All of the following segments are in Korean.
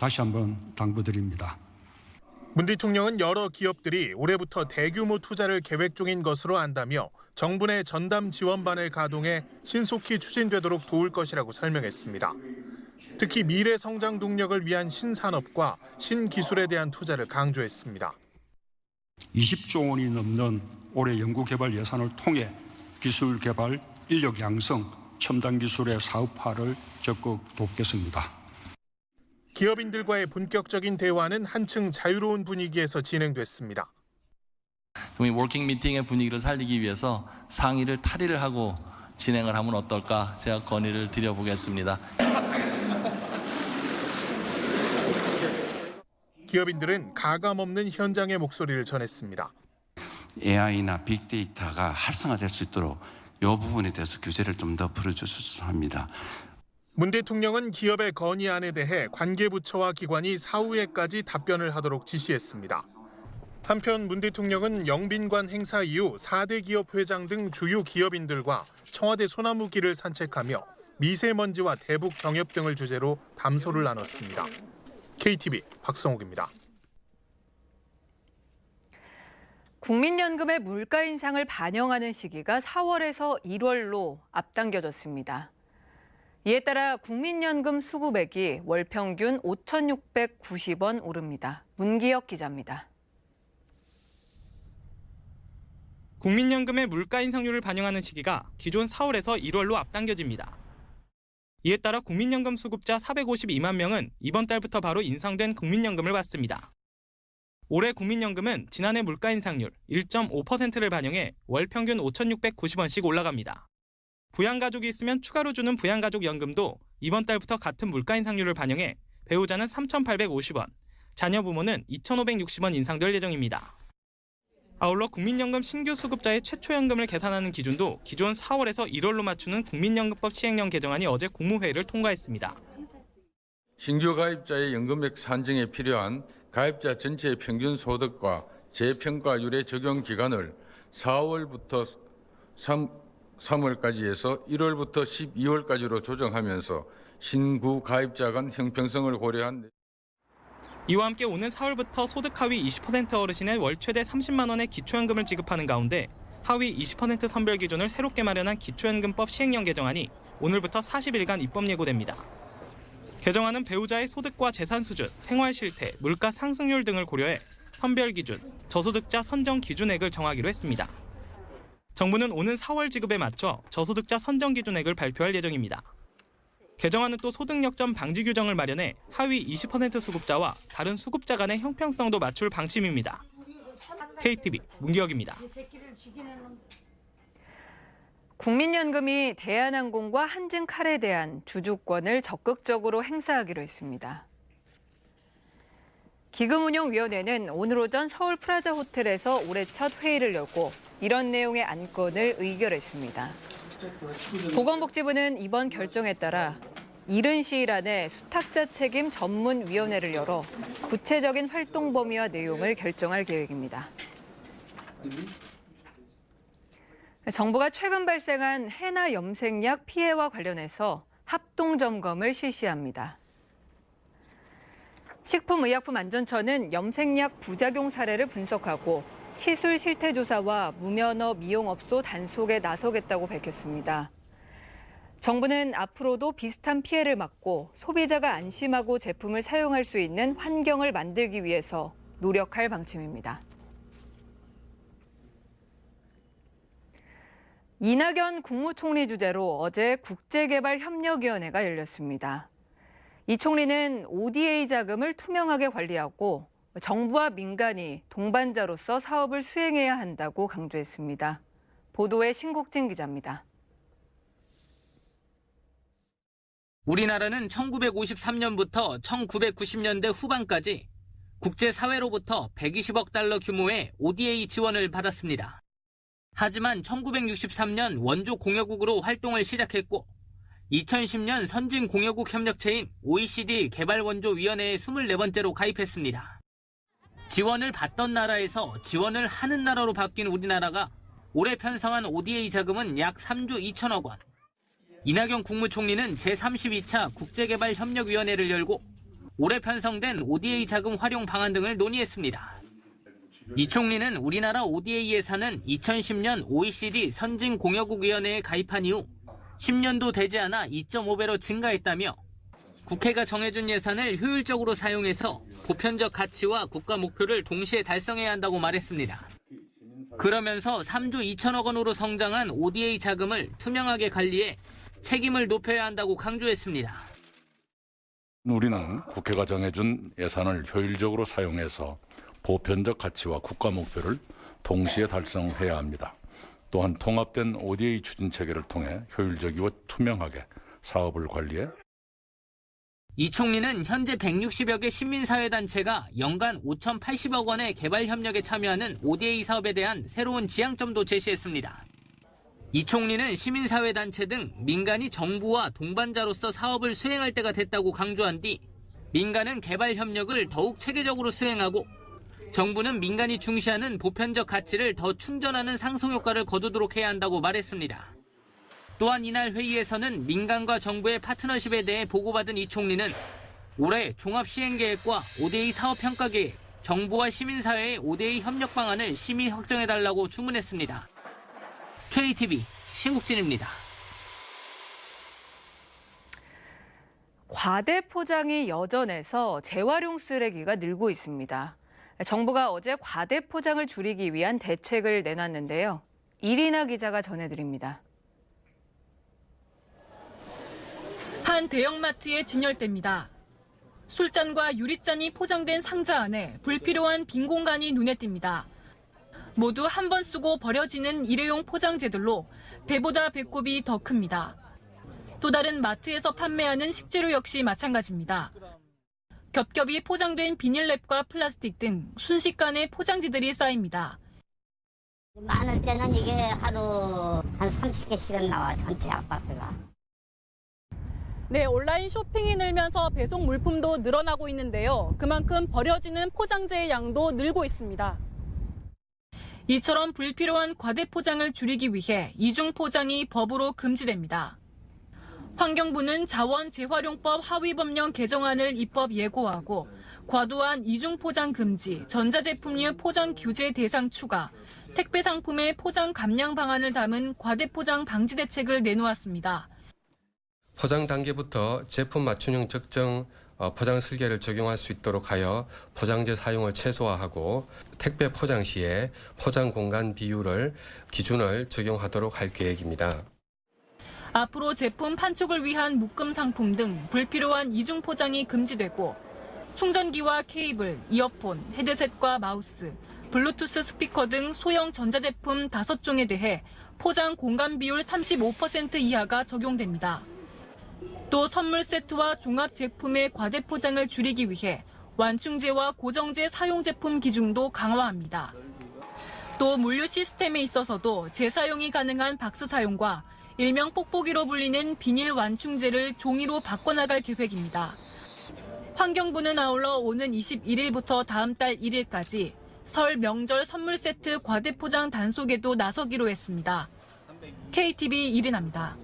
다시 한번 당부드립니다. 문 대통령은 여러 기업들이 올해부터 대규모 투자를 계획 중인 것으로 안다며 정부 내 전담 지원반을 가동해 신속히 추진되도록 도울 것이라고 설명했습니다. 특히 미래 성장 동력을 위한 신산업과 신기술에 대한 투자를 강조했습니다. 20조 원이 넘는 올해 연구개발 예산을 통해 기술 개발, 인력 양성, 첨단 기술의 사업화를 적극 돕겠습니다. 기업인들과의 본격적인 대화는 한층 자유로운 분위기에서 진행됐습니다. 이 워킹 미팅의 분위기를 살리기 위해서 상의를 탈의를 하고 진행을 하면 어떨까 제가 건의를 드려보겠습니다. 기업인들은 가감없는 현장의 목소리를 전했습니다. AI나 빅데이터가 활성화될 수 있도록 이 부분에 대해서 규제를 좀 더 풀어줬으면 합니다. 문 대통령은 기업의 건의안에 대해 관계부처와 기관이 사후에까지 답변을 하도록 지시했습니다. 한편 문 대통령은 영빈관 행사 이후 4대 기업 회장 등 주요 기업인들과 청와대 소나무길을 산책하며 미세먼지와 대북 경협 등을 주제로 담소를 나눴습니다. KTV 박성욱입니다. 국민연금의 물가 인상을 반영하는 시기가 4월에서 1월로 앞당겨졌습니다. 이에 따라 국민연금 수급액이 월 평균 5,690원 오릅니다. 문기혁 기자입니다. 국민연금의 물가 인상률을 반영하는 시기가 기존 4월에서 1월로 앞당겨집니다. 이에 따라 국민연금 수급자 452만 명은 이번 달부터 바로 인상된 국민연금을 받습니다. 올해 국민연금은 지난해 물가 인상률 1.5%를 반영해 월 평균 5,690원씩 올라갑니다. 부양가족이 있으면 추가로 주는 부양가족 연금도 이번 달부터 같은 물가 인상률을 반영해 배우자는 3,850원, 자녀 부모는 2,560원 인상될 예정입니다. 아울러 국민연금 신규 수급자의 최초연금을 계산하는 기준도 기존 4월에서 1월로 맞추는 국민연금법 시행령 개정안이 어제 국무회의를 통과했습니다. 신규 가입자의 연금액 산정에 필요한 가입자 전체의 평균 소득과 재평가율의 적용 기간을 4월부터 3월까지 해서 1월부터 12월까지로 조정하면서 신규 가입자 간 형평성을 고려한 이와 함께 오는 4월부터 소득 하위 20% 어르신의 월 최대 30만 원의 기초연금을 지급하는 가운데 하위 20% 선별 기준을 새롭게 마련한 기초연금법 시행령 개정안이 오늘부터 40일간 입법 예고됩니다. 개정안은 배우자의 소득과 재산 수준, 생활 실태, 물가 상승률 등을 고려해 선별 기준, 저소득자 선정 기준액을 정하기로 했습니다. 정부는 오는 4월 지급에 맞춰 저소득자 선정 기준액을 발표할 예정입니다. 개정안은 또 소득 역전 방지 규정을 마련해 하위 20% 수급자와 다른 수급자 간의 형평성도 맞출 방침입니다. KTV 문기혁입니다. 국민연금이 대한항공과 한증칼에 대한 주주권을 적극적으로 행사하기로 했습니다. 기금운용위원회는 오늘 오전 서울 프라자 호텔에서 올해 첫 회의를 열고 이런 내용의 안건을 의결했습니다. 보건복지부는 이번 결정에 따라 이른 시일 안에 수탁자 책임 전문위원회를 열어 구체적인 활동 범위와 내용을 결정할 계획입니다. 정부가 최근 발생한 해나 염색약 피해와 관련해서 합동점검을 실시합니다. 식품의약품안전처는 염색약 부작용 사례를 분석하고 시술 실태 조사와 무면허 미용업소 단속에 나서겠다고 밝혔습니다. 정부는 앞으로도 비슷한 피해를 막고 소비자가 안심하고 제품을 사용할 수 있는 환경을 만들기 위해서 노력할 방침입니다. 이낙연 국무총리 주재로 어제 국제개발협력위원회가 열렸습니다. 이 총리는 ODA 자금을 투명하게 관리하고 정부와 민간이 동반자로서 사업을 수행해야 한다고 강조했습니다. 보도에 신국진 기자입니다. 우리나라는 1953년부터 1990년대 후반까지 국제사회로부터 120억 달러 규모의 ODA 지원을 받았습니다. 하지만 1963년 원조 공여국으로 활동을 시작했고 2010년 선진공여국 협력체인 OECD 개발원조위원회에 24번째로 가입했습니다. 지원을 받던 나라에서 지원을 하는 나라로 바뀐 우리나라가 올해 편성한 ODA 자금은 약 3조 2천억 원. 이낙연 국무총리는 제32차 국제개발협력위원회를 열고 올해 편성된 ODA 자금 활용 방안 등을 논의했습니다. 이 총리는 우리나라 ODA 예산은 2010년 OECD 선진공여국위원회에 가입한 이후 10년도 되지 않아 2.5배로 증가했다며 국회가 정해준 예산을 효율적으로 사용해서 보편적 가치와 국가 목표를 동시에 달성해야 한다고 말했습니다. 그러면서 3조 2천억 원으로 성장한 ODA 자금을 투명하게 관리해 책임을 높여야 한다고 강조했습니다. 우리는 국회가 정해준 예산을 효율적으로 사용해서 보편적 가치와 국가 목표를 동시에 달성해야 합니다. 또한 통합된 ODA 추진 체계를 통해 효율적이고 투명하게 사업을 관리해 이 총리는 현재 160여 개 시민사회단체가 연간 5,080억 원의 개발 협력에 참여하는 ODA 사업에 대한 새로운 지향점도 제시했습니다. 이 총리는 시민사회단체 등 민간이 정부와 동반자로서 사업을 수행할 때가 됐다고 강조한 뒤 민간은 개발 협력을 더욱 체계적으로 수행하고 정부는 민간이 중시하는 보편적 가치를 더 충전하는 상승효과를 거두도록 해야 한다고 말했습니다. 또한 이날 회의에서는 민간과 정부의 파트너십에 대해 보고받은 이 총리는 올해 종합시행계획과 ODA 사업평가계획, 정부와 시민사회의 ODA 협력 방안을 심의 확정해달라고 주문했습니다. KTV 신국진입니다. 과대 포장이 여전해서 재활용 쓰레기가 늘고 있습니다. 정부가 어제 과대 포장을 줄이기 위한 대책을 내놨는데요. 이리나 기자가 전해드립니다. 한 대형마트의 진열대입니다. 술잔과 유리잔이 포장된 상자 안에 불필요한 빈 공간이 눈에 띕니다. 모두 한 번 쓰고 버려지는 일회용 포장재들로 배보다 배꼽이 더 큽니다. 또 다른 마트에서 판매하는 식재료 역시 마찬가지입니다. 겹겹이 포장된 비닐랩과 플라스틱 등 순식간에 포장지들이 쌓입니다. 많을 때는 이게 하루 한 30개씩은 나와, 전체 아파트가. 네, 온라인 쇼핑이 늘면서 배송 물품도 늘어나고 있는데요. 그만큼 버려지는 포장재의 양도 늘고 있습니다. 이처럼 불필요한 과대 포장을 줄이기 위해 이중 포장이 법으로 금지됩니다. 환경부는 자원 재활용법 하위 법령 개정안을 입법 예고하고 과도한 이중 포장 금지, 전자제품류 포장 규제 대상 추가, 택배 상품의 포장 감량 방안을 담은 과대 포장 방지 대책을 내놓았습니다. 포장 단계부터 제품 맞춤형 적정 포장 설계를 적용할 수 있도록 하여 포장재 사용을 최소화하고 택배 포장 시에 포장 공간 비율을 기준을 적용하도록 할 계획입니다. 앞으로 제품 판촉을 위한 묶음 상품 등 불필요한 이중 포장이 금지되고 충전기와 케이블, 이어폰, 헤드셋과 마우스, 블루투스 스피커 등 소형 전자제품 5종에 대해 포장 공간 비율 35% 이하가 적용됩니다. 또 선물 세트와 종합 제품의 과대 포장을 줄이기 위해 완충제와 고정제 사용 제품 기준도 강화합니다. 또 물류 시스템에 있어서도 재사용이 가능한 박스 사용과 일명 뽁뽁이로 불리는 비닐 완충제를 종이로 바꿔나갈 계획입니다. 환경부는 아울러 오는 21일부터 다음 달 1일까지 설 명절 선물 세트 과대 포장 단속에도 나서기로 했습니다. KTV 이리나입니다.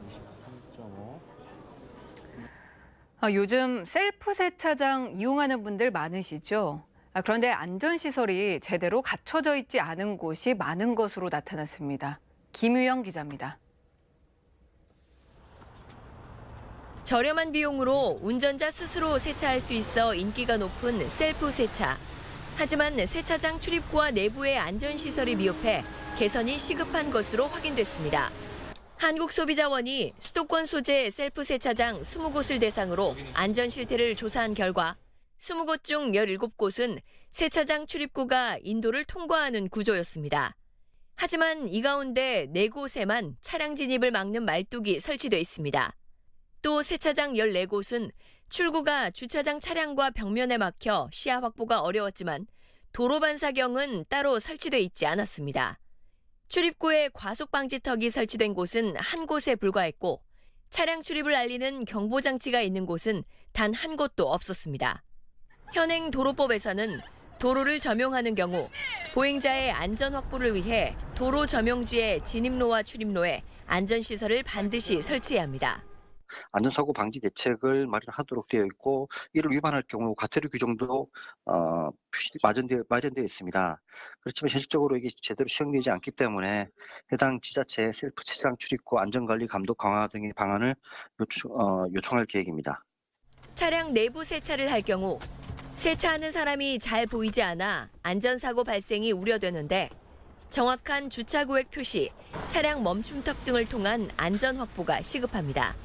요즘 셀프 세차장 이용하는 분들 많으시죠? 그런데 안전시설이 제대로 갖춰져 있지 않은 곳이 많은 것으로 나타났습니다. 김유영 기자입니다. 저렴한 비용으로 운전자 스스로 세차할 수 있어 인기가 높은 셀프 세차. 하지만 세차장 출입구와 내부의 안전시설이 미흡해 개선이 시급한 것으로 확인됐습니다. 한국소비자원이 수도권 소재 셀프 세차장 20곳을 대상으로 안전 실태를 조사한 결과 20곳 중 17곳은 세차장 출입구가 인도를 통과하는 구조였습니다. 하지만 이 가운데 4곳에만 차량 진입을 막는 말뚝이 설치돼 있습니다. 또 세차장 14곳은 출구가 주차장 차량과 벽면에 막혀 시야 확보가 어려웠지만 도로 반사경은 따로 설치돼 있지 않았습니다. 출입구에 과속 방지턱이 설치된 곳은 한 곳에 불과했고 차량 출입을 알리는 경보장치가 있는 곳은 단 한 곳도 없었습니다. 현행 도로법에서는 도로를 점용하는 경우 보행자의 안전 확보를 위해 도로 점용지의 진입로와 출입로에 안전시설을 반드시 설치해야 합니다. 안전사고 방지 대책을 마련하도록 되어 있고 이를 위반할 경우 과태료 규정도 마련되어 있습니다. 그렇지만 현실적으로 이게 제대로 시행되지 않기 때문에 해당 지자체의 셀프 세차장 출입구 안전관리 감독 강화 등의 방안을 요청할 계획입니다. 차량 내부 세차를 할 경우 세차하는 사람이 잘 보이지 않아 안전사고 발생이 우려되는데 정확한 주차구획 표시, 차량 멈춤턱 등을 통한 안전 확보가 시급합니다.